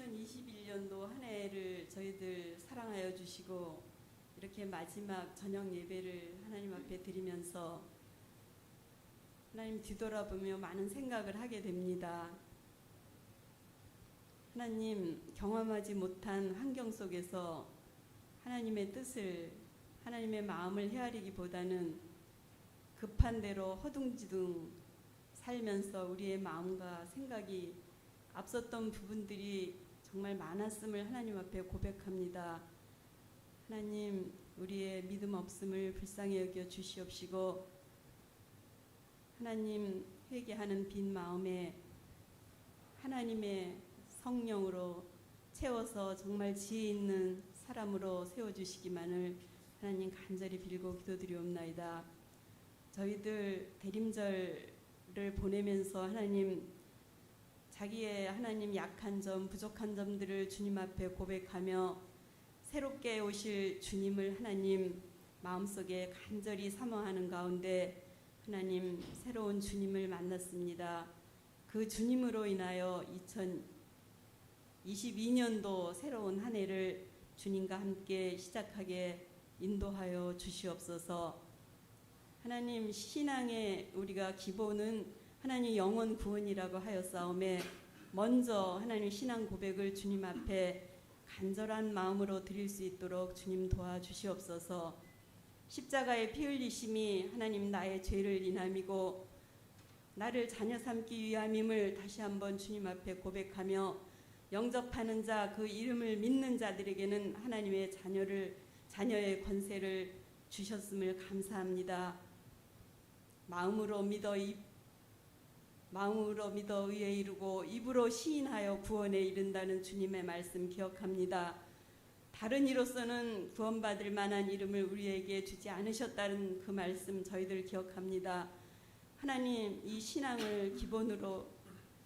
2021년도 한 해를 저희들 사랑하여 주시고 이렇게 마지막 저녁 예배를 하나님 앞에 드리면서 하나님 뒤돌아보며 많은 생각을 하게 됩니다. 하나님 경험하지 못한 환경 속에서 하나님의 뜻을, 하나님의 마음을 헤아리기보다는 급한 대로 허둥지둥 살면서 우리의 마음과 생각이 앞섰던 부분들이 정말 많았음을 하나님 앞에 고백합니다. 하나님, 우리의 믿음 없음을 불쌍히 여겨 주시옵시고 하나님, 회개하는 빈 마음에 하나님의 성령으로 채워서 정말 지혜 있는 사람으로 세워주시기만을 하나님 간절히 빌고 기도드리옵나이다. 저희들 대림절을 보내면서 하나님, 자기의 하나님 약한 점, 부족한 점들을 주님 앞에 고백하며 새롭게 오실 주님을 하나님 마음속에 간절히 사모하는 가운데 하나님 새로운 주님을 만났습니다. 그 주님으로 인하여 2022년도 새로운 한 해를 주님과 함께 시작하게 인도하여 주시옵소서. 하나님, 신앙의 우리가 기본은 하나님 영혼 구원이라고 하였사오매 먼저 하나님 신앙 고백을 주님 앞에 간절한 마음으로 드릴 수 있도록 주님 도와주시옵소서. 십자가의 피 흘리심이 하나님 나의 죄를 인함이고 나를 자녀 삼기 위함임을 다시 한번 주님 앞에 고백하며 영접하는 자, 그 이름을 믿는 자들에게는 하나님의 자녀의 권세를 주셨음을 감사합니다. 마음으로 믿어 의에 이르고 입으로 시인하여 구원에 이른다는 주님의 말씀 기억합니다. 다른 이로서는 구원받을 만한 이름을 우리에게 주지 않으셨다는 그 말씀 저희들 기억합니다. 하나님, 이 신앙을 기본으로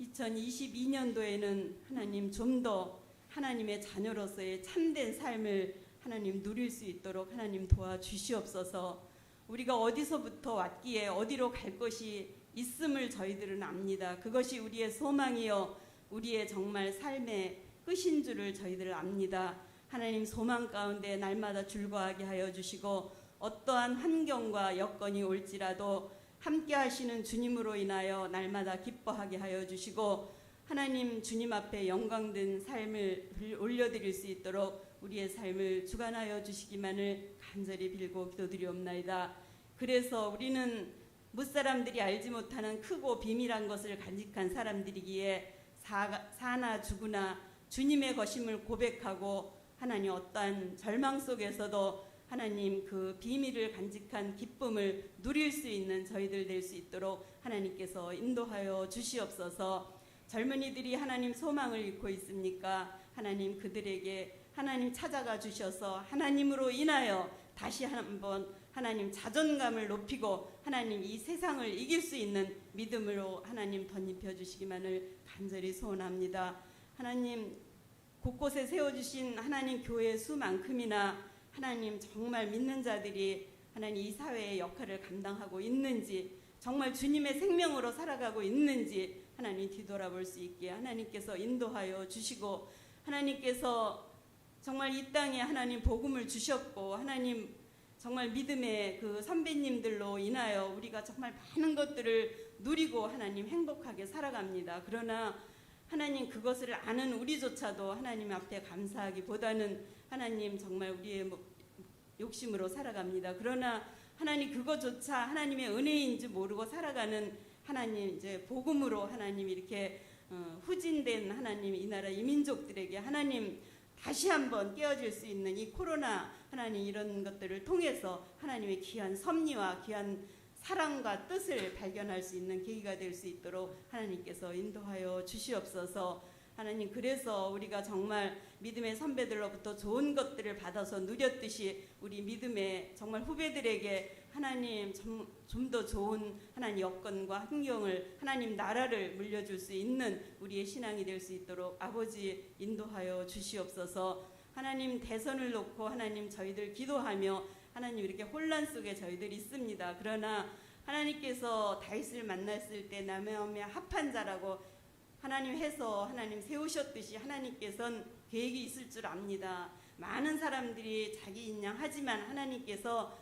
2022년도에는 하나님 좀 더 하나님의 자녀로서의 참된 삶을 하나님 누릴 수 있도록 하나님 도와주시옵소서. 우리가 어디서부터 왔기에 어디로 갈 것이 있음을 저희들은 압니다. 그것이 우리의 소망이요 우리의 정말 삶의 끝인 줄을 저희들 압니다. 하나님, 소망 가운데 날마다 즐거워하게 하여 주시고 어떠한 환경과 여건이 올지라도 함께 하시는 주님으로 인하여 날마다 기뻐하게 하여 주시고 하나님, 주님 앞에 영광된 삶을 올려드릴 수 있도록 우리의 삶을 주관하여 주시기만을 간절히 빌고 기도드리옵나이다. 그래서 우리는 무사람들이 알지 못하는 크고 비밀한 것을 간직한 사람들이기에 사나 죽으나 주님의 것임을 고백하고 하나님 어떠한 절망 속에서도 하나님 그 비밀을 간직한 기쁨을 누릴 수 있는 저희들 될 수 있도록 하나님께서 인도하여 주시옵소서. 젊은이들이 하나님 소망을 잃고 있습니까? 하나님 그들에게 하나님 찾아가 주셔서 하나님으로 인하여 다시 한번 하나님 자존감을 높이고 하나님 이 세상을 이길 수 있는 믿음으로 하나님 덧입혀 주시기만을 간절히 소원합니다. 하나님, 곳곳에 세워주신 하나님 교회 수만큼이나 하나님 정말 믿는 자들이 하나님 이 사회의 역할을 감당하고 있는지, 정말 주님의 생명으로 살아가고 있는지 하나님 뒤돌아볼 수 있게 하나님께서 인도하여 주시고, 하나님께서 정말 이 땅에 하나님 복음을 주셨고 하나님 정말 믿음의 그 선배님들로 인하여 우리가 정말 많은 것들을 누리고 하나님 행복하게 살아갑니다. 그러나 하나님 그것을 아는 우리조차도 하나님 앞에 감사하기보다는 하나님 정말 우리의 욕심으로 살아갑니다. 그러나 하나님 그것조차 하나님의 은혜인지 모르고 살아가는 하나님 이제 복음으로 하나님 이렇게 후진된 하나님 이 나라 이민족들에게 하나님 다시 한번 깨어질 수 있는 이 코로나 하나님 이런 것들을 통해서 하나님의 귀한 섭리와 귀한 사랑과 뜻을 발견할 수 있는 계기가 될 수 있도록 하나님께서 인도하여 주시옵소서. 하나님, 그래서 우리가 정말 믿음의 선배들로부터 좋은 것들을 받아서 누렸듯이 우리 믿음의 정말 후배들에게 하나님 좀 더 좋은 하나님 여건과 환경을 하나님 나라를 물려줄 수 있는 우리의 신앙이 될 수 있도록 아버지 인도하여 주시옵소서. 하나님, 대선을 놓고 하나님 저희들 기도하며 하나님 이렇게 혼란 속에 저희들 있습니다. 그러나 하나님께서 다윗을 만났을 때 남의 합한 자라고 하나님 해서 하나님 세우셨듯이 하나님께서는 계획이 있을 줄 압니다. 많은 사람들이 자기 인양하지만 하나님께서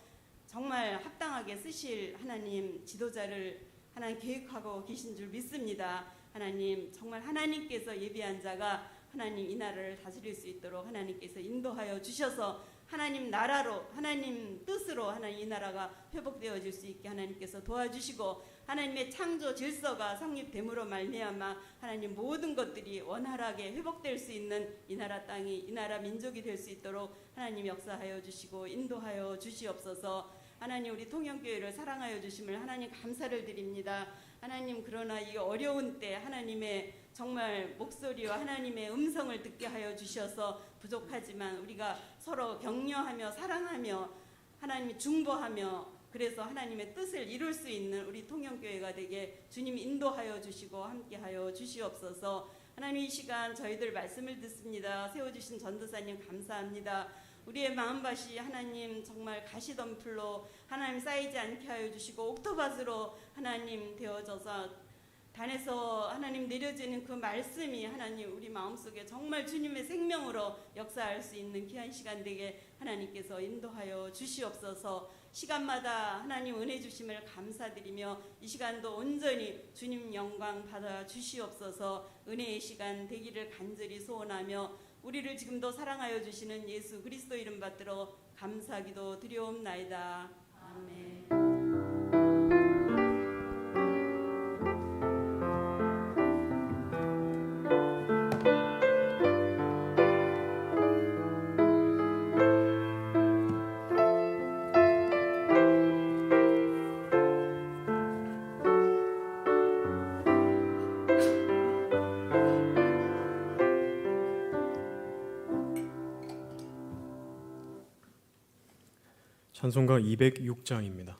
정말 합당하게 쓰실 하나님 지도자를 하나님 계획하고 계신 줄 믿습니다. 하나님 정말 하나님께서 예비한 자가 하나님 이 나라를 다스릴 수 있도록 하나님께서 인도하여 주셔서 하나님 나라로 하나님 뜻으로 하나님 이 나라가 회복되어질 수 있게 하나님께서 도와주시고 하나님의 창조 질서가 성립됨으로 말미암아 하나님 모든 것들이 원활하게 회복될 수 있는 이 나라 땅이 이 나라 민족이 될 수 있도록 하나님 역사하여 주시고 인도하여 주시옵소서. 하나님 우리 통영교회를 사랑하여 주심을 하나님 감사를 드립니다. 하나님 그러나 이 어려운 때 하나님의 정말 목소리와 하나님의 음성을 듣게 하여 주셔서 부족하지만 우리가 서로 격려하며 사랑하며 하나님이 중보하며 그래서 하나님의 뜻을 이룰 수 있는 우리 통영교회가 되게 주님 인도하여 주시고 함께하여 주시옵소서. 하나님 이 시간 저희들 말씀을 듣습니다. 세워주신 전도사님 감사합니다. 우리의 마음밭이 하나님 정말 가시덤불로 하나님 쌓이지 않게 하여 주시고 옥토밭으로 하나님 되어져서 단에서 하나님 내려지는 그 말씀이 하나님 우리 마음속에 정말 주님의 생명으로 역사할 수 있는 귀한 시간 되게 하나님께서 인도하여 주시옵소서. 시간마다 하나님 은혜 주심을 감사드리며 이 시간도 온전히 주님 영광 받아 주시옵소서. 은혜의 시간 되기를 간절히 소원하며 우리를 지금도 사랑하여 주시는 예수 그리스도 이름 받들어 감사기도 드리옵나이다. 아멘. 찬송가 206장입니다.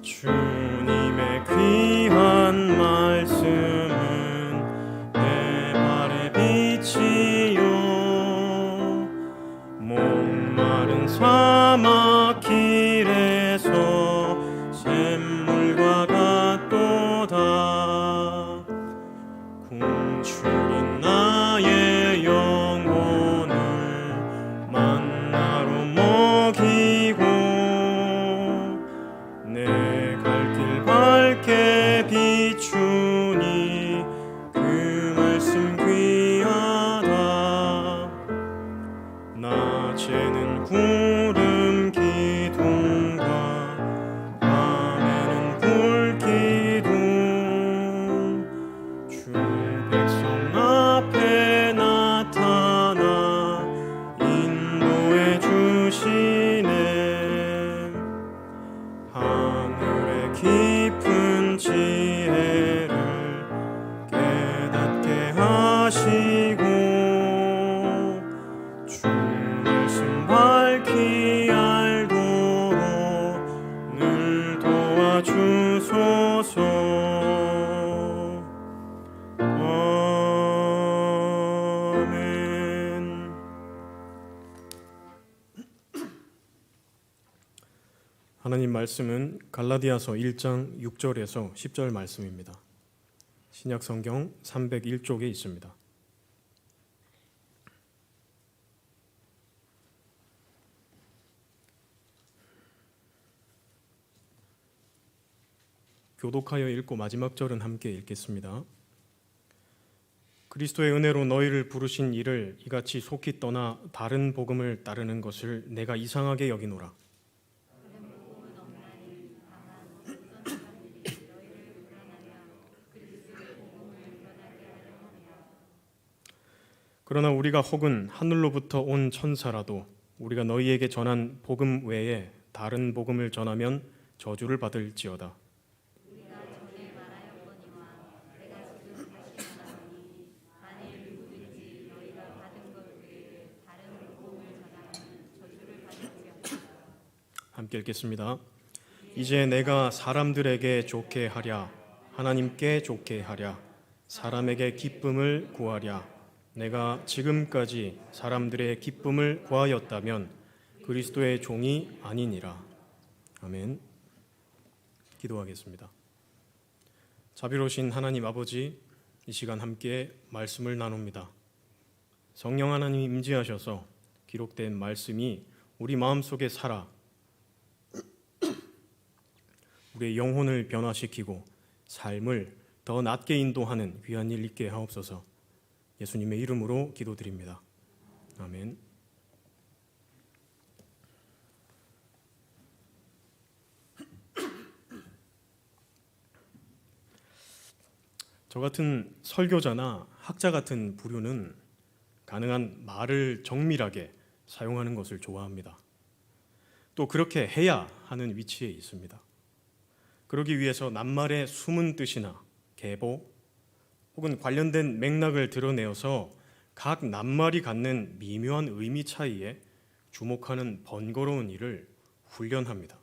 주님의 귀한 말씀은 내 발의 빛이요 목마른 사막 길에서 샘물과 같도다. 궁출인 나의 영혼을 만나로 먹이고 내 갈 길 밝게 비추니 그 말씀 귀하다. 낮에는 구름 기둥과 밤에는 불 기둥 주 백성 앞에 나타나 인도해 주시네. 하늘의 깊은 지혜를 깨닫게 하시고 주 말씀 밝히 알도록 늘 도와주소서. 아멘. 하나님 말씀은 갈라디아서 1장 6절에서 10절 말씀입니다. 신약 성경 301쪽에 있습니다. 교독하여 읽고 마지막 절은 함께 읽겠습니다. 그리스도의 은혜로 너희를 부르신 이를 이같이 속히 떠나 다른 복음을 따르는 것을 내가 이상하게 여기노라. 그러나 우리가 혹은 하늘로부터 온 천사라도 우리가 너희에게 전한 복음 외에 다른 복음을 전하면 저주를 받을지어다. 함께 읽겠습니다. 이제 내가 사람들에게 좋게 하랴 하나님께 좋게 하랴 사람에게 기쁨을 구하랴 내가 지금까지 사람들의 기쁨을 구하였다면 그리스도의 종이 아니니라. 아멘. 기도하겠습니다. 자비로우신 하나님 아버지, 이 시간 함께 말씀을 나눕니다. 성령 하나님 임재하셔서 기록된 말씀이 우리 마음속에 살아 우리의 영혼을 변화시키고 삶을 더 낮게 인도하는 귀한 일 있게 하옵소서. 예수님의 이름으로 기도드립니다. 아멘. 저 같은 설교자나 학자 같은 부류는 가능한 말을 정밀하게 사용하는 것을 좋아합니다. 또 그렇게 해야 하는 위치에 있습니다. 그러기 위해서 낱말의 숨은 뜻이나 계보 혹은 관련된 맥락을 드러내어서 각 낱말이 갖는 미묘한 의미 차이에 주목하는 번거로운 일을 훈련합니다.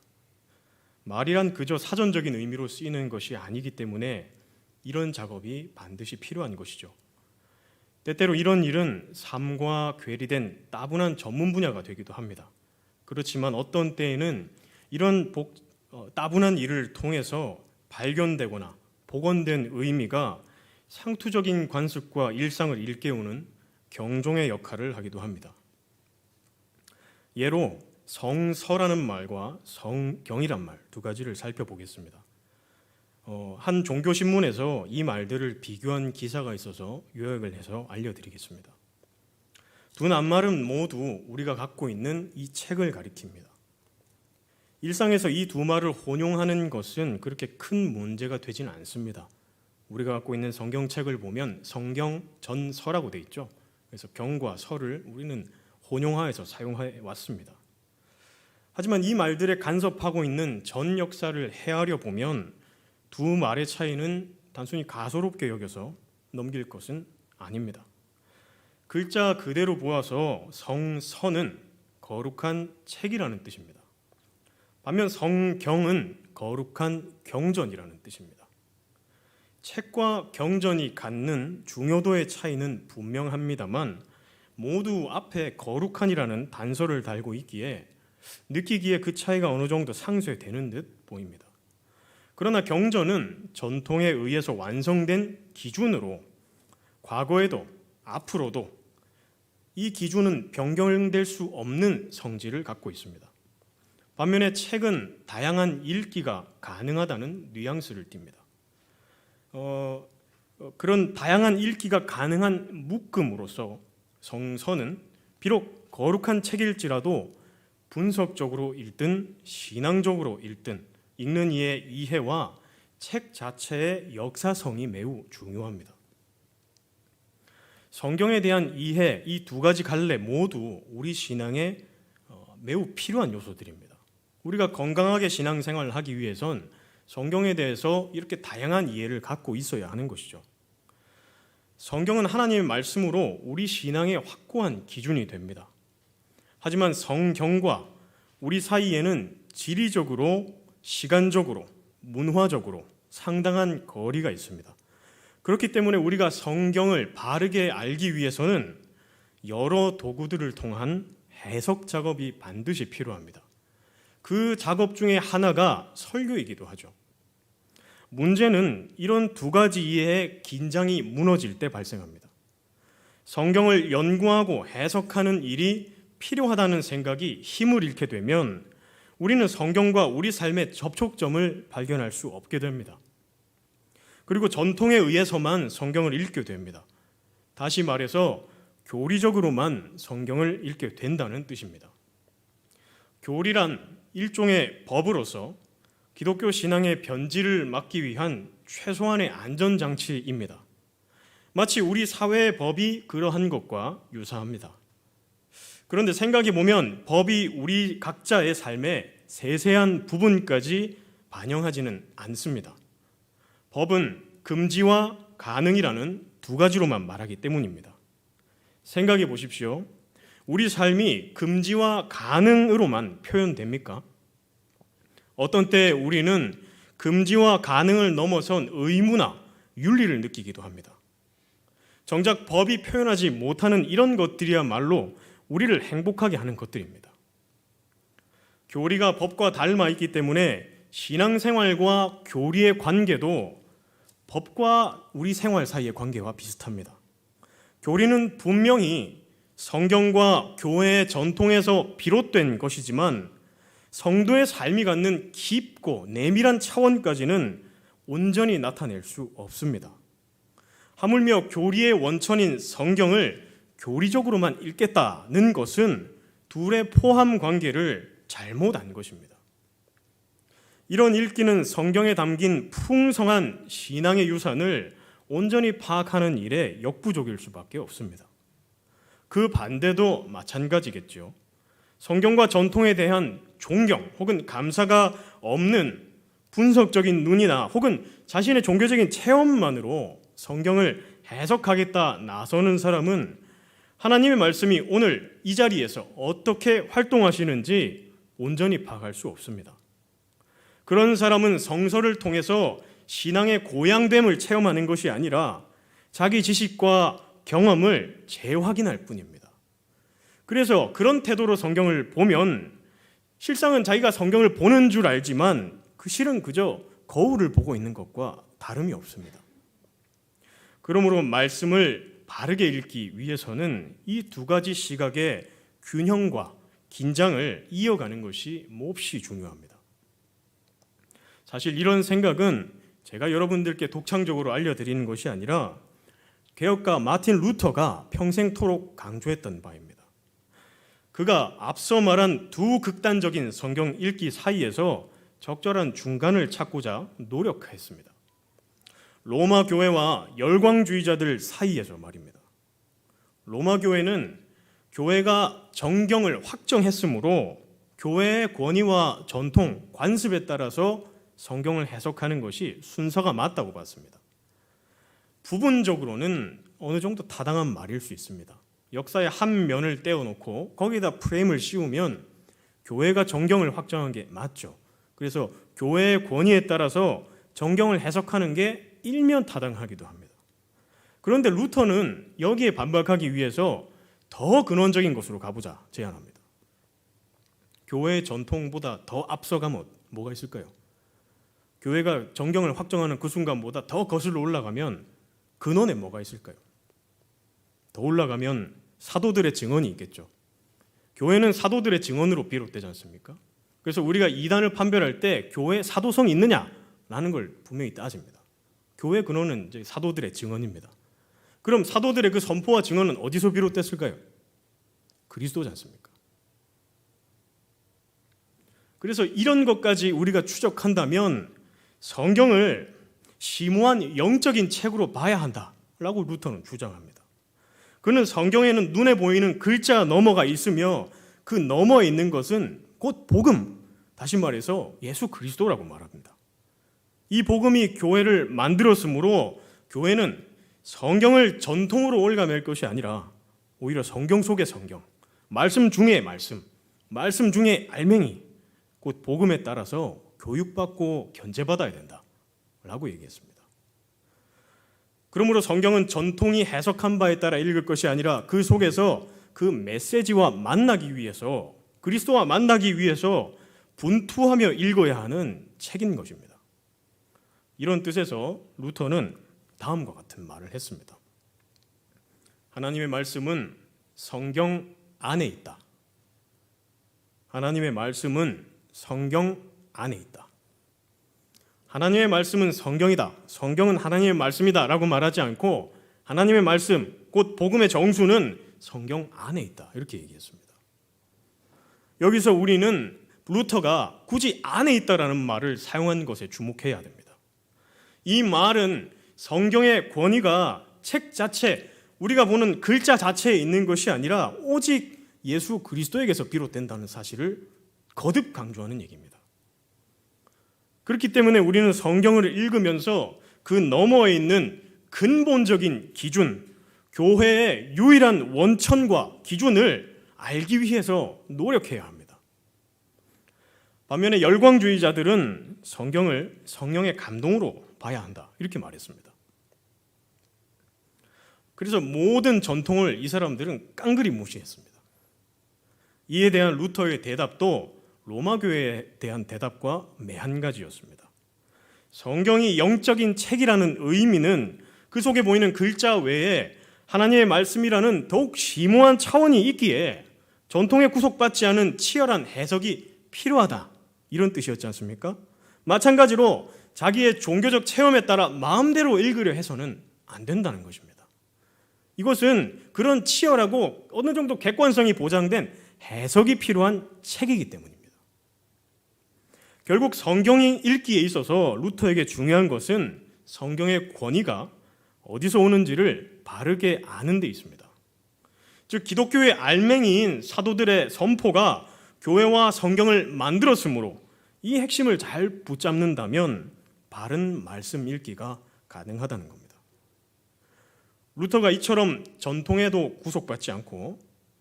말이란 그저 사전적인 의미로 쓰이는 것이 아니기 때문에 이런 작업이 반드시 필요한 것이죠. 때때로 이런 일은 삶과 괴리된 따분한 전문 분야가 되기도 합니다. 그렇지만 어떤 때에는 이런 따분한 일을 통해서 발견되거나 복원된 의미가 상투적인 관습과 일상을 일깨우는 경종의 역할을 하기도 합니다. 예로 성서라는 말과 성경이란 말 두 가지를 살펴보겠습니다. 한 종교신문에서 이 말들을 비교한 기사가 있어서 요약을 해서 알려드리겠습니다. 두 낱말은 모두 우리가 갖고 있는 이 책을 가리킵니다. 일상에서 이 두 말을 혼용하는 것은 그렇게 큰 문제가 되지는 않습니다. 우리가 갖고 있는 성경책을 보면 성경, 전서라고 되어 있죠. 그래서 경과 서를 우리는 혼용하여서 사용해 왔습니다. 하지만 이 말들에 간섭하고 있는 전 역사를 헤아려 보면 두 말의 차이는 단순히 가소롭게 여겨서 넘길 것은 아닙니다. 글자 그대로 보아서 성서는 거룩한 책이라는 뜻입니다. 반면 성경은 거룩한 경전이라는 뜻입니다. 책과 경전이 갖는 중요도의 차이는 분명합니다만 모두 앞에 거룩한이라는 단서를 달고 있기에 느끼기에 그 차이가 어느 정도 상쇄되는 듯 보입니다. 그러나 경전은 전통에 의해서 완성된 기준으로 과거에도 앞으로도 이 기준은 변경될 수 없는 성질을 갖고 있습니다. 반면에 책은 다양한 읽기가 가능하다는 뉘앙스를 띱니다. 그런 다양한 읽기가 가능한 묶음으로써 성서는 비록 거룩한 책일지라도 분석적으로 읽든 신앙적으로 읽든 읽는 이의 이해와 책 자체의 역사성이 매우 중요합니다. 성경에 대한 이해, 이 두 가지 갈래 모두 우리 신앙에 매우 필요한 요소들입니다. 우리가 건강하게 신앙생활을 하기 위해선 성경에 대해서 이렇게 다양한 이해를 갖고 있어야 하는 것이죠. 성경은 하나님의 말씀으로 우리 신앙의 확고한 기준이 됩니다. 하지만 성경과 우리 사이에는 지리적으로, 시간적으로, 문화적으로 상당한 거리가 있습니다. 그렇기 때문에 우리가 성경을 바르게 알기 위해서는 여러 도구들을 통한 해석 작업이 반드시 필요합니다. 그 작업 중에 하나가 설교이기도 하죠. 문제는 이런 두 가지 이해의 긴장이 무너질 때 발생합니다. 성경을 연구하고 해석하는 일이 필요하다는 생각이 힘을 잃게 되면 우리는 성경과 우리 삶의 접촉점을 발견할 수 없게 됩니다. 그리고 전통에 의해서만 성경을 읽게 됩니다. 다시 말해서 교리적으로만 성경을 읽게 된다는 뜻입니다. 교리란 일종의 법으로서 기독교 신앙의 변질을 막기 위한 최소한의 안전장치입니다. 마치 우리 사회의 법이 그러한 것과 유사합니다. 그런데 생각해보면 법이 우리 각자의 삶의 세세한 부분까지 반영하지는 않습니다. 법은 금지와 가능이라는 두 가지로만 말하기 때문입니다. 생각해 보십시오. 우리 삶이 금지와 가능으로만 표현됩니까? 어떤 때 우리는 금지와 가능을 넘어선 의무나 윤리를 느끼기도 합니다. 정작 법이 표현하지 못하는 이런 것들이야말로 우리를 행복하게 하는 것들입니다. 교리가 법과 닮아 있기 때문에 신앙생활과 교리의 관계도 법과 우리 생활 사이의 관계와 비슷합니다. 교리는 분명히 성경과 교회의 전통에서 비롯된 것이지만 성도의 삶이 갖는 깊고 내밀한 차원까지는 온전히 나타낼 수 없습니다. 하물며 교리의 원천인 성경을 교리적으로만 읽겠다는 것은 둘의 포함 관계를 잘못 안 것입니다. 이런 읽기는 성경에 담긴 풍성한 신앙의 유산을 온전히 파악하는 일에 역부족일 수밖에 없습니다. 그 반대도 마찬가지겠죠. 성경과 전통에 대한 존경 혹은 감사가 없는 분석적인 눈이나 혹은 자신의 종교적인 체험만으로 성경을 해석하겠다 나서는 사람은 하나님의 말씀이 오늘 이 자리에서 어떻게 활동하시는지 온전히 파악할 수 없습니다. 그런 사람은 성서를 통해서 신앙의 고양됨을 체험하는 것이 아니라 자기 지식과 경험을 재확인할 뿐입니다. 그래서 그런 태도로 성경을 보면 실상은 자기가 성경을 보는 줄 알지만 그 실은 그저 거울을 보고 있는 것과 다름이 없습니다. 그러므로 말씀을 바르게 읽기 위해서는 이 두 가지 시각의 균형과 긴장을 이어가는 것이 몹시 중요합니다. 사실 이런 생각은 제가 여러분들께 독창적으로 알려드리는 것이 아니라 개혁가 마틴 루터가 평생토록 강조했던 바입니다. 그가 앞서 말한 두 극단적인 성경 읽기 사이에서 적절한 중간을 찾고자 노력했습니다. 로마 교회와 열광주의자들 사이에서 말입니다. 로마 교회는 교회가 정경을 확정했으므로 교회의 권위와 전통, 관습에 따라서 성경을 해석하는 것이 순서가 맞다고 봤습니다. 부분적으로는 어느 정도 타당한 말일 수 있습니다. 역사의 한 면을 떼어놓고 거기다 프레임을 씌우면 교회가 정경을 확정한 게 맞죠. 그래서 교회의 권위에 따라서 정경을 해석하는 게 일면 타당하기도 합니다. 그런데 루터는 여기에 반박하기 위해서 더 근원적인 것으로 가보자 제안합니다. 교회의 전통보다 더 앞서가면 뭐가 있을까요? 교회가 정경을 확정하는 그 순간보다 더 거슬러 올라가면 근원에 뭐가 있을까요? 더 올라가면 사도들의 증언이 있겠죠. 교회는 사도들의 증언으로 비롯되지 않습니까? 그래서 우리가 이단을 판별할 때 교회 사도성이 있느냐라는 걸 분명히 따집니다. 교회 근원은 이제 사도들의 증언입니다. 그럼 사도들의 그 선포와 증언은 어디서 비롯됐을까요? 그리스도지 않습니까? 그래서 이런 것까지 우리가 추적한다면 성경을 심오한 영적인 책으로 봐야 한다라고 루터는 주장합니다. 그는 성경에는 눈에 보이는 글자 너머가 있으며 그 너머에 있는 것은 곧 복음, 다시 말해서 예수 그리스도라고 말합니다. 이 복음이 교회를 만들었으므로 교회는 성경을 전통으로 올가맬 것이 아니라 오히려 성경 속의 성경, 말씀 중의 말씀, 말씀 중의 알맹이, 곧 복음에 따라서 교육받고 견제받아야 된다라고 얘기했습니다. 그러므로 성경은 전통이 해석한 바에 따라 읽을 것이 아니라 그 속에서 그 메시지와 만나기 위해서, 그리스도와 만나기 위해서 분투하며 읽어야 하는 책인 것입니다. 이런 뜻에서 루터는 다음과 같은 말을 했습니다. 하나님의 말씀은 성경 안에 있다. 하나님의 말씀은 성경 안에 있다. 하나님의 말씀은 성경이다. 성경은 하나님의 말씀이다 라고 말하지 않고 하나님의 말씀, 곧 복음의 정수는 성경 안에 있다. 이렇게 얘기했습니다. 여기서 우리는 루터가 굳이 안에 있다라는 말을 사용한 것에 주목해야 됩니다. 이 말은 성경의 권위가 책 자체, 우리가 보는 글자 자체에 있는 것이 아니라 오직 예수 그리스도에게서 비롯된다는 사실을 거듭 강조하는 얘기입니다. 그렇기 때문에 우리는 성경을 읽으면서 그 너머에 있는 근본적인 기준, 교회의 유일한 원천과 기준을 알기 위해서 노력해야 합니다. 반면에 열광주의자들은 성경을 성령의 감동으로 봐야 한다 이렇게 말했습니다. 그래서 모든 전통을 이 사람들은 깡그리 무시했습니다. 이에 대한 루터의 대답도 로마 교회에 대한 대답과 매한가지였습니다. 성경이 영적인 책이라는 의미는 그 속에 보이는 글자 외에 하나님의 말씀이라는 더욱 심오한 차원이 있기에 전통에 구속받지 않은 치열한 해석이 필요하다, 이런 뜻이었지 않습니까? 마찬가지로 자기의 종교적 체험에 따라 마음대로 읽으려 해서는 안 된다는 것입니다. 이것은 그런 치열하고 어느 정도 객관성이 보장된 해석이 필요한 책이기 때문입니다. 결국 성경이 읽기에 있어서 루터에게 중요한 것은 성경의 권위가 어디서 오는지를 바르게 아는 데 있습니다. 즉 기독교의 알맹이인 사도들의 선포가 교회와 성경을 만들었으므로 이 핵심을 잘 붙잡는다면 바른 말씀 읽기가 가능하다는 겁니다. 루터가 이처럼 전통에도 구속받지 않고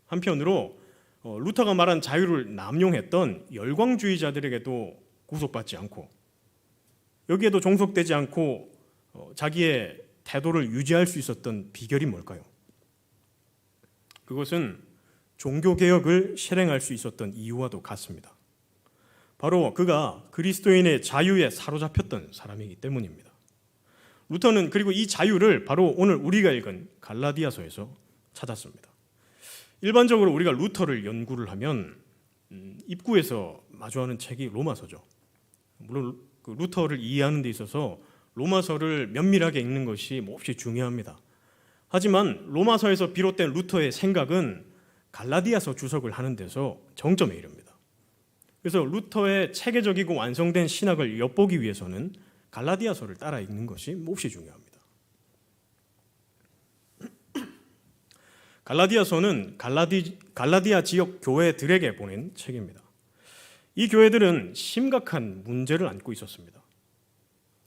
한편으로 루터가 말한 자유를 남용했던 열광주의자들에게도 구속받지 않고 여기에도 종속되지 않고 자기의 태도를 유지할 수 있었던 비결이 뭘까요? 그것은 종교개혁을 실행할 수 있었던 이유와도 같습니다. 바로 그가 그리스도인의 자유에 사로잡혔던 사람이기 때문입니다. 루터는 그리고 이 자유를 바로 오늘 우리가 읽은 갈라디아서에서 찾았습니다. 일반적으로 우리가 루터를 연구를 하면 입구에서 마주하는 책이 로마서죠. 물론 그 루터를 이해하는 데 있어서 로마서를 면밀하게 읽는 것이 몹시 중요합니다. 하지만 로마서에서 비롯된 루터의 생각은 갈라디아서 주석을 하는 데서 정점에 이릅니다. 그래서 루터의 체계적이고 완성된 신학을 엿보기 위해서는 갈라디아서를 따라 읽는 것이 몹시 중요합니다. 갈라디아서는 갈라디아 지역 교회들에게 보낸 책입니다. 이 교회들은 심각한 문제를 안고 있었습니다.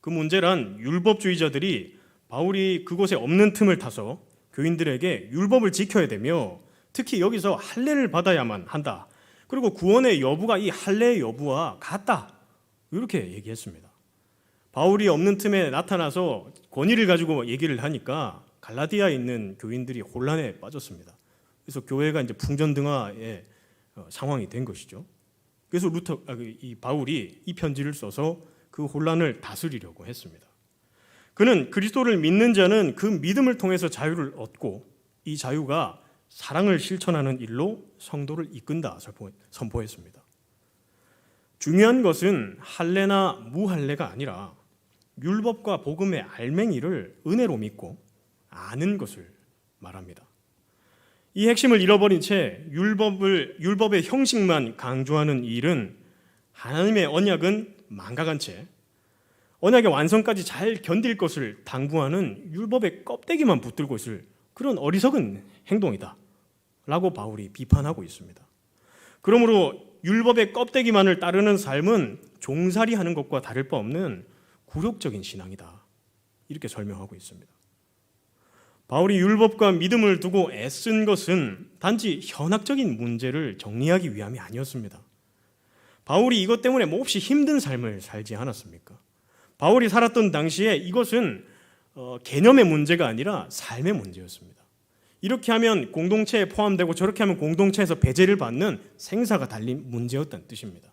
그 문제란 율법주의자들이 바울이 그곳에 없는 틈을 타서 교인들에게 율법을 지켜야 되며 특히 여기서 할례를 받아야만 한다. 그리고 구원의 여부가 이 할례의 여부와 같다. 이렇게 얘기했습니다. 바울이 없는 틈에 나타나서 권위를 가지고 얘기를 하니까 갈라디아에 있는 교인들이 혼란에 빠졌습니다. 그래서 교회가 이제 풍전등화의 상황이 된 것이죠. 그래서 이 바울이 이 편지를 써서 그 혼란을 다스리려고 했습니다. 그는 그리스도를 믿는 자는 그 믿음을 통해서 자유를 얻고 이 자유가 사랑을 실천하는 일로 성도를 이끈다 선포했습니다. 중요한 것은 할례나 무할례가 아니라 율법과 복음의 알맹이를 은혜로 믿고 아는 것을 말합니다. 이 핵심을 잃어버린 채 율법의 형식만 강조하는 일은 하나님의 언약은 망각한 채 언약의 완성까지 잘 견딜 것을 당부하는 율법의 껍데기만 붙들고 있을 그런 어리석은 행동이다 라고 바울이 비판하고 있습니다. 그러므로 율법의 껍데기만을 따르는 삶은 종살이하는 것과 다를 바 없는 굴욕적인 신앙이다 이렇게 설명하고 있습니다. 바울이 율법과 믿음을 두고 애쓴 것은 단지 현학적인 문제를 정리하기 위함이 아니었습니다. 바울이 이것 때문에 몹시 힘든 삶을 살지 않았습니까? 바울이 살았던 당시에 이것은 개념의 문제가 아니라 삶의 문제였습니다. 이렇게 하면 공동체에 포함되고 저렇게 하면 공동체에서 배제를 받는 생사가 달린 문제였다는 뜻입니다.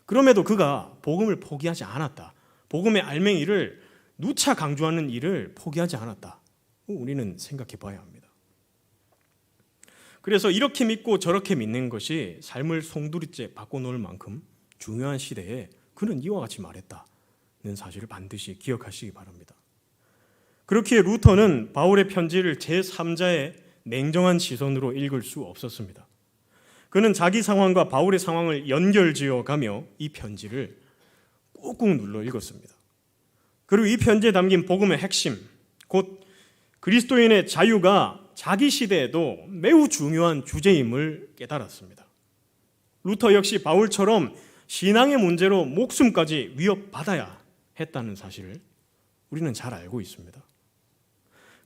그럼에도 그가 복음을 포기하지 않았다. 복음의 알맹이를 누차 강조하는 일을 포기하지 않았다. 우리는 생각해 봐야 합니다. 그래서 이렇게 믿고 저렇게 믿는 것이 삶을 송두리째 바꿔놓을 만큼 중요한 시대에 그는 이와 같이 말했다는 사실을 반드시 기억하시기 바랍니다. 그렇기에 루터는 바울의 편지를 제3자의 냉정한 시선으로 읽을 수 없었습니다. 그는 자기 상황과 바울의 상황을 연결지어가며 이 편지를 꾹꾹 눌러 읽었습니다. 그리고 이 편지에 담긴 복음의 핵심, 곧 그리스도인의 자유가 자기 시대에도 매우 중요한 주제임을 깨달았습니다. 루터 역시 바울처럼 신앙의 문제로 목숨까지 위협받아야 했다는 사실을 우리는 잘 알고 있습니다.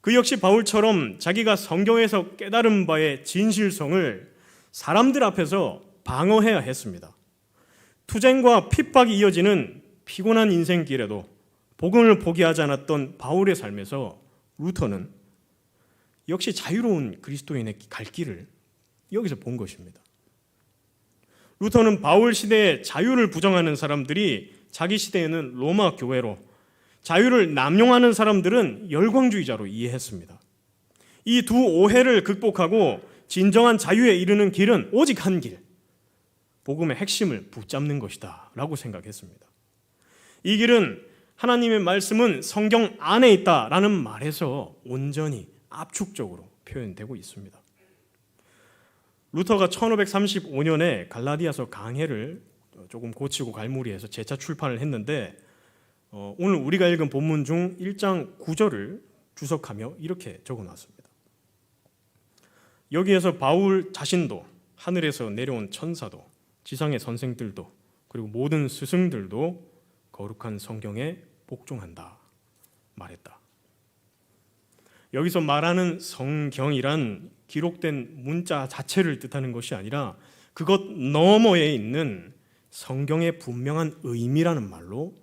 그 역시 바울처럼 자기가 성경에서 깨달은 바의 진실성을 사람들 앞에서 방어해야 했습니다. 투쟁과 핍박이 이어지는 피곤한 인생길에도 복음을 포기하지 않았던 바울의 삶에서 루터는 역시 자유로운 그리스도인의 갈 길을 여기서 본 것입니다. 루터는 바울 시대에 자유를 부정하는 사람들이 자기 시대에는 로마 교회로, 자유를 남용하는 사람들은 열광주의자로 이해했습니다. 이 두 오해를 극복하고 진정한 자유에 이르는 길은 오직 한 길, 복음의 핵심을 붙잡는 것이다 라고 생각했습니다. 이 길은 하나님의 말씀은 성경 안에 있다라는 말에서 온전히 압축적으로 표현되고 있습니다. 루터가 1535년에 갈라디아서 강해를 조금 고치고 갈무리해서 재차 출판을 했는데 오늘 우리가 읽은 본문 중 1장 9절을 주석하며 이렇게 적어놨습니다. 여기에서 바울 자신도, 하늘에서 내려온 천사도, 지상의 선생들도, 그리고 모든 스승들도 거룩한 성경에 복종한다 말했다. 여기서 말하는 성경이란 기록된 문자 자체를 뜻하는 것이 아니라 그것 너머에 있는 성경의 분명한 의미라는 말로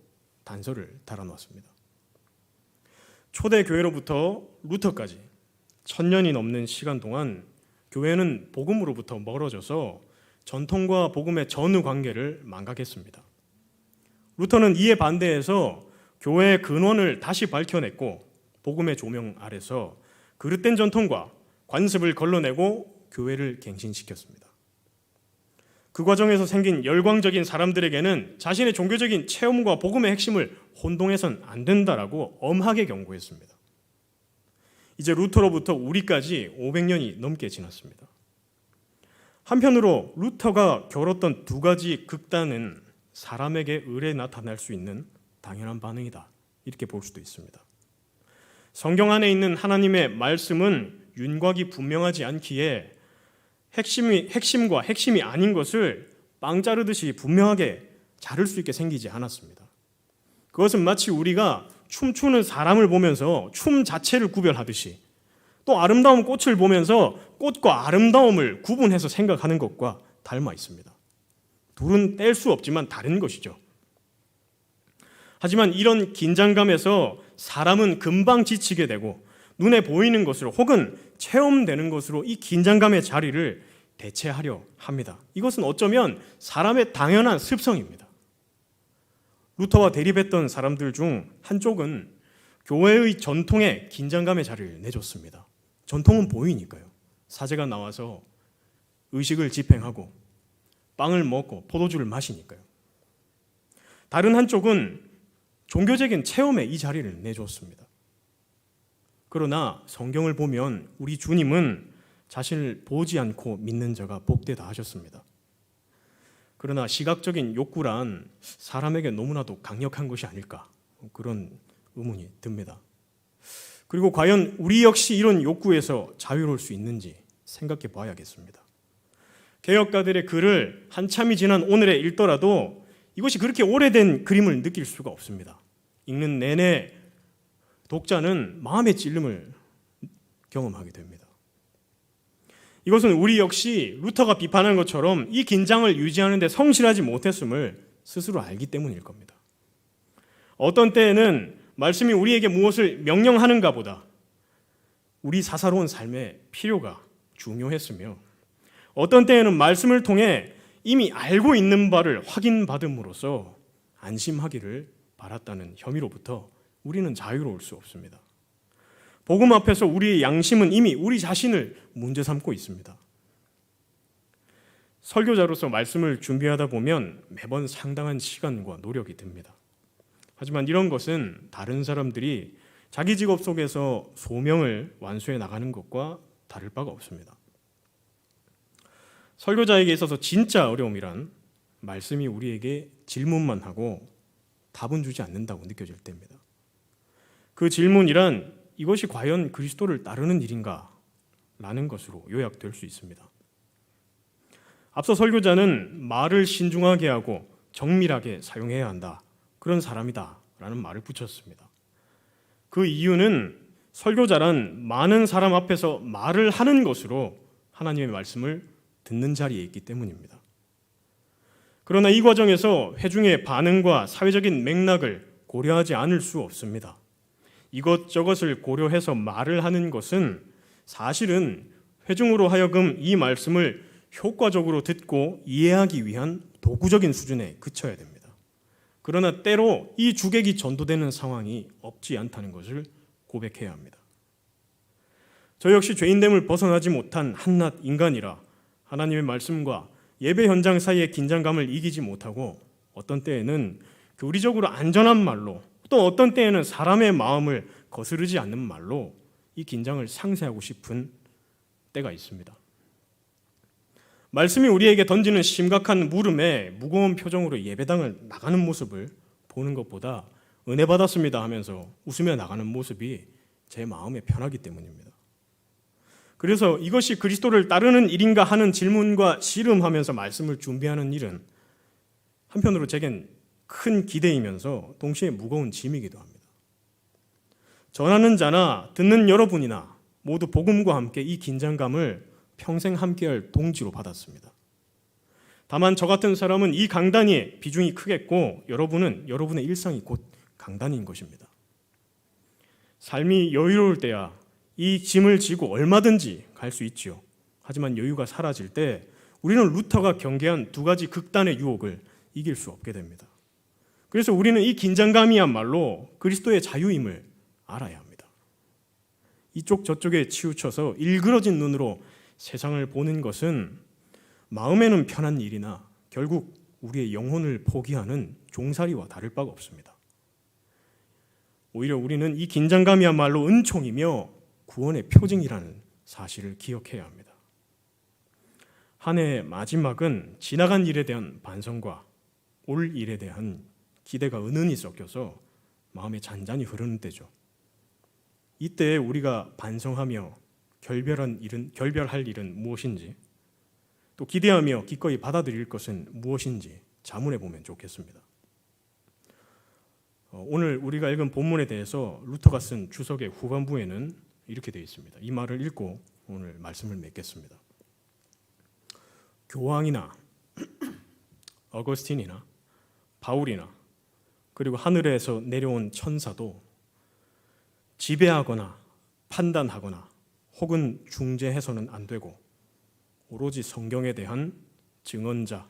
단서를 달아놓았습니다. 초대 교회로부터 루터까지 1000년이 넘는 시간 동안 교회는 복음으로부터 멀어져서 전통과 복음의 전후 관계를 망각했습니다. 루터는 이에 반대해서 교회의 근원을 다시 밝혀냈고 복음의 조명 아래서 그릇된 전통과 관습을 걸러내고 교회를 갱신시켰습니다. 그 과정에서 생긴 열광적인 사람들에게는 자신의 종교적인 체험과 복음의 핵심을 혼동해서는 안 된다라고 엄하게 경고했습니다. 이제 루터로부터 우리까지 500년이 넘게 지났습니다. 한편으로 루터가 겨뤘던 두 가지 극단은 사람에게 의뢰 나타날 수 있는 당연한 반응이다, 이렇게 볼 수도 있습니다. 성경 안에 있는 하나님의 말씀은 윤곽이 분명하지 않기에 핵심과 핵심이 아닌 것을 빵 자르듯이 분명하게 자를 수 있게 생기지 않았습니다. 그것은 마치 우리가 춤추는 사람을 보면서 춤 자체를 구별하듯이 또 아름다운 꽃을 보면서 꽃과 아름다움을 구분해서 생각하는 것과 닮아 있습니다. 둘은 뗄 수 없지만 다른 것이죠. 하지만 이런 긴장감에서 사람은 금방 지치게 되고 눈에 보이는 것으로 혹은 체험되는 것으로 이 긴장감의 자리를 대체하려 합니다. 이것은 어쩌면 사람의 당연한 습성입니다. 루터와 대립했던 사람들 중 한쪽은 교회의 전통에 긴장감의 자리를 내줬습니다. 전통은 보이니까요. 사제가 나와서 의식을 집행하고 빵을 먹고 포도주를 마시니까요. 다른 한쪽은 종교적인 체험에 이 자리를 내줬습니다. 그러나 성경을 보면 우리 주님은 자신을 보지 않고 믿는 자가 복되다 하셨습니다. 그러나 시각적인 욕구란 사람에게 너무나도 강력한 것이 아닐까, 그런 의문이 듭니다. 그리고 과연 우리 역시 이런 욕구에서 자유로울 수 있는지 생각해 봐야겠습니다. 개혁가들의 글을 한참이 지난 오늘에 읽더라도 이것이 그렇게 오래된 그림을 느낄 수가 없습니다. 읽는 내내 독자는 마음의 찔림을 경험하게 됩니다. 이것은 우리 역시 루터가 비판한 것처럼 이 긴장을 유지하는 데 성실하지 못했음을 스스로 알기 때문일 겁니다. 어떤 때에는 말씀이 우리에게 무엇을 명령하는가 보다 우리 사사로운 삶의 필요가 중요했으며, 어떤 때에는 말씀을 통해 이미 알고 있는 바를 확인받음으로써 안심하기를 바랐다는 혐의로부터 우리는 자유로울 수 없습니다. 복음 앞에서 우리의 양심은 이미 우리 자신을 문제 삼고 있습니다. 설교자로서 말씀을 준비하다 보면 매번 상당한 시간과 노력이 듭니다. 하지만 이런 것은 다른 사람들이 자기 직업 속에서 소명을 완수해 나가는 것과 다를 바가 없습니다. 설교자에게 있어서 진짜 어려움이란 말씀이 우리에게 질문만 하고 답은 주지 않는다고 느껴질 때입니다. 그 질문이란 이것이 과연 그리스도를 따르는 일인가? 라는 것으로 요약될 수 있습니다. 앞서 설교자는 말을 신중하게 하고 정밀하게 사용해야 한다, 그런 사람이다 라는 말을 붙였습니다. 그 이유는 설교자란 많은 사람 앞에서 말을 하는 것으로 하나님의 말씀을 듣는 자리에 있기 때문입니다. 그러나 이 과정에서 회중의 반응과 사회적인 맥락을 고려하지 않을 수 없습니다. 이것저것을 고려해서 말을 하는 것은 사실은 회중으로 하여금 이 말씀을 효과적으로 듣고 이해하기 위한 도구적인 수준에 그쳐야 됩니다. 그러나 때로 이 주객이 전도되는 상황이 없지 않다는 것을 고백해야 합니다. 저 역시 죄인됨을 벗어나지 못한 한낱 인간이라 하나님의 말씀과 예배 현장 사이의 긴장감을 이기지 못하고 어떤 때에는 교리적으로 안전한 말로, 또 어떤 때에는 사람의 마음을 거스르지 않는 말로 이 긴장을 상쇄하고 싶은 때가 있습니다. 말씀이 우리에게 던지는 심각한 물음에 무거운 표정으로 예배당을 나가는 모습을 보는 것보다 은혜 받았습니다 하면서 웃으며 나가는 모습이 제 마음에 편하기 때문입니다. 그래서 이것이 그리스도를 따르는 일인가 하는 질문과 씨름하면서 말씀을 준비하는 일은 한편으로 제겐 큰 기대이면서 동시에 무거운 짐이기도 합니다. 전하는 자나 듣는 여러분이나 모두 복음과 함께 이 긴장감을 평생 함께할 동지로 받았습니다. 다만 저 같은 사람은 이 강단이 비중이 크겠고 여러분은 여러분의 일상이 곧 강단인 것입니다. 삶이 여유로울 때야 이 짐을 지고 얼마든지 갈 수 있지요. 하지만 여유가 사라질 때 우리는 루터가 경계한 두 가지 극단의 유혹을 이길 수 없게 됩니다. 그래서 우리는 이 긴장감이야말로 그리스도의 자유임을 알아야 합니다. 이쪽 저쪽에 치우쳐서 일그러진 눈으로 세상을 보는 것은 마음에는 편한 일이나 결국 우리의 영혼을 포기하는 종살이와 다를 바가 없습니다. 오히려 우리는 이 긴장감이야말로 은총이며 구원의 표징이라는 사실을 기억해야 합니다. 한 해의 마지막은 지나간 일에 대한 반성과 올 일에 대한 기대가 은은히 섞여서 마음에 잔잔히 흐르는 때죠. 이때 우리가 반성하며 결별할 일은 무엇인지, 또 기대하며 기꺼이 받아들일 것은 무엇인지 자문해 보면 좋겠습니다. 오늘 우리가 읽은 본문에 대해서 루터가 쓴 주석의 후반부에는 이렇게 되어 있습니다. 이 말을 읽고 오늘 말씀을 맺겠습니다. 교황이나 어거스틴이나 바울이나 그리고 하늘에서 내려온 천사도 지배하거나 판단하거나 혹은 중재해서는 안 되고 오로지 성경에 대한 증언자,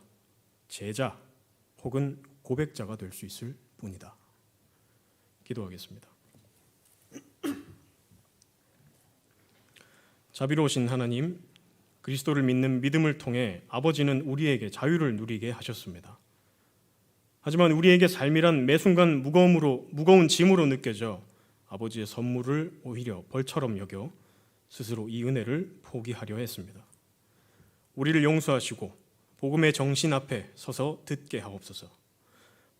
제자 혹은 고백자가 될 수 있을 뿐이다. 기도하겠습니다. 자비로우신 하나님, 그리스도를 믿는 믿음을 통해 아버지는 우리에게 자유를 누리게 하셨습니다. 하지만 우리에게 삶이란 매 순간 무거운 짐으로 느껴져 아버지의 선물을 오히려 벌처럼 여겨 스스로 이 은혜를 포기하려 했습니다. 우리를 용서하시고 복음의 정신 앞에 서서 듣게 하옵소서.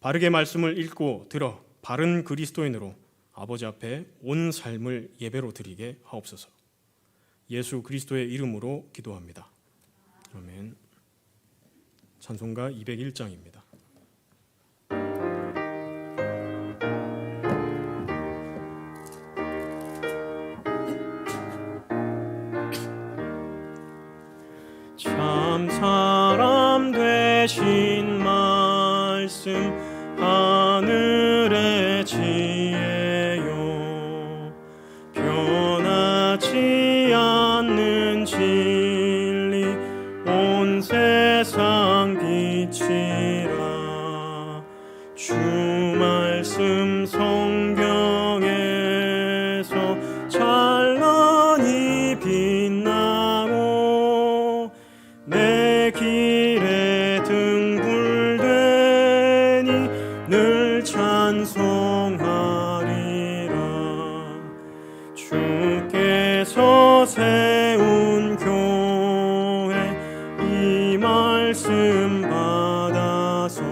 바르게 말씀을 읽고 들어 바른 그리스도인으로 아버지 앞에 온 삶을 예배로 드리게 하옵소서. 예수 그리스도의 이름으로 기도합니다. 아멘. 찬송가 201장입니다. 참 사람 되신 말씀 하늘의 지혜요 변하지 않는 진리 온 세상 빛이라 주 말씀 성경에서 찬란히 빛나고 내 길에 등불되니 늘 찬송하리라. 주께서 세운 교회 이 말씀 받아서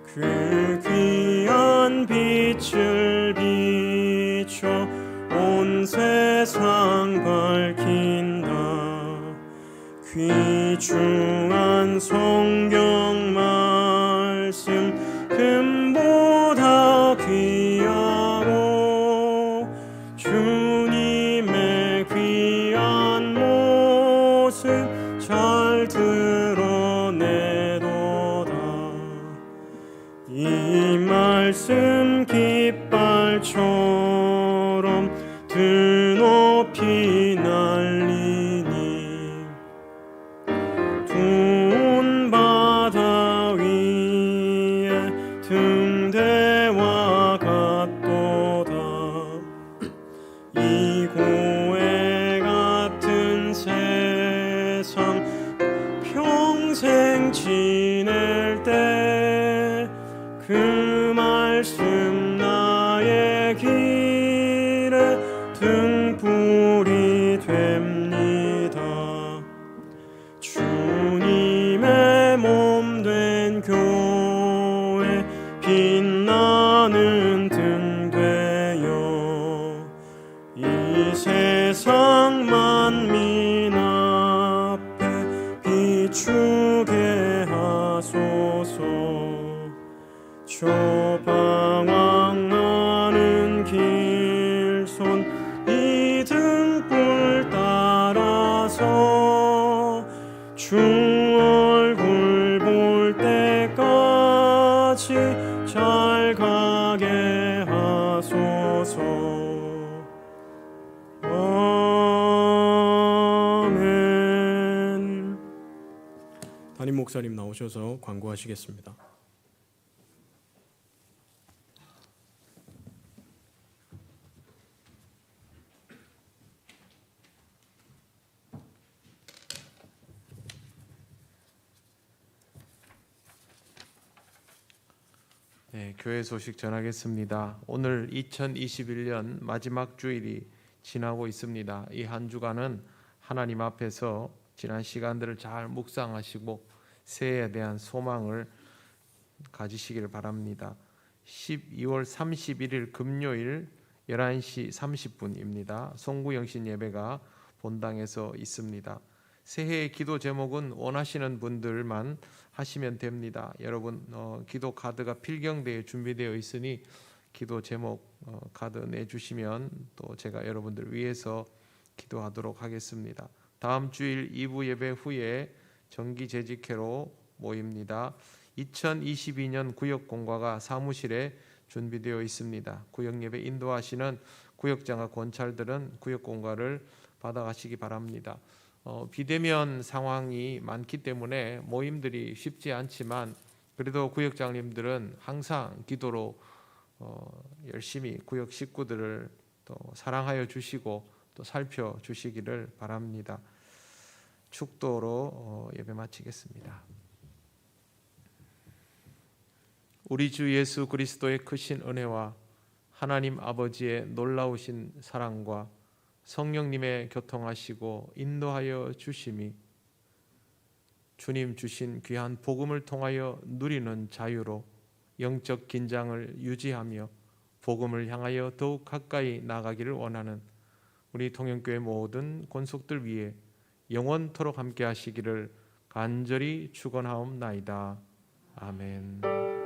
그 귀한 빛을 비춰 온 세상 밝힌다. 귀중한 성경 말씀 금보다 귀하고 주님의 귀한 모습 잘 드러내도다. 이 말씀 깃발처럼 드높이 그 말씀 나의 길에 등불이 됩니다. 주님의 몸 된 교회 빛나는 등 되어 이 세상 만민 앞에 비추게 하소서. 조방황하는 길손 이 등불 따라서 주 얼굴 볼 때까지 잘 가게 하소서. 아멘. 담임 목사님 나오셔서 광고하시겠습니다. 네, 교회 소식 전하겠습니다. 오늘 2021년 마지막 주일이 지나고 있습니다. 이 한 주간은 하나님 앞에서 지난 시간들을 잘 묵상하시고 새해에 대한 소망을 가지시기를 바랍니다. 12월 31일 금요일 11시 30분입니다. 송구영신 예배가 본당에서 있습니다. 새해의 기도 제목은 원하시는 분들만 하시면 됩니다. 여러분 기도 카드가 필경대에 준비되어 있으니 기도 제목 카드 내주시면 또 제가 여러분들 위해서 기도하도록 하겠습니다. 다음 주일 2부 예배 후에 정기 재직회로 모입니다. 2022년 구역 공과가 사무실에 준비되어 있습니다. 구역 예배 인도하시는 구역장과 권찰들은 구역 공과를 받아가시기 바랍니다. 비대면 상황이 많기 때문에 모임들이 쉽지 않지만 그래도 구역장님들은 항상 기도로 열심히 구역 식구들을 또 사랑하여 주시고 또 살펴주시기를 바랍니다. 축도로 예배 마치겠습니다. 우리 주 예수 그리스도의 크신 은혜와 하나님 아버지의 놀라우신 사랑과 성령님의 교통하시고 인도하여 주심이 주님 주신 귀한 복음을 통하여 누리는 자유로 영적 긴장을 유지하며 복음을 향하여 더욱 가까이 나가기를 원하는 우리 통영교회 모든 권속들 위해 영원토록 함께 하시기를 간절히 축원하옵나이다. 아멘.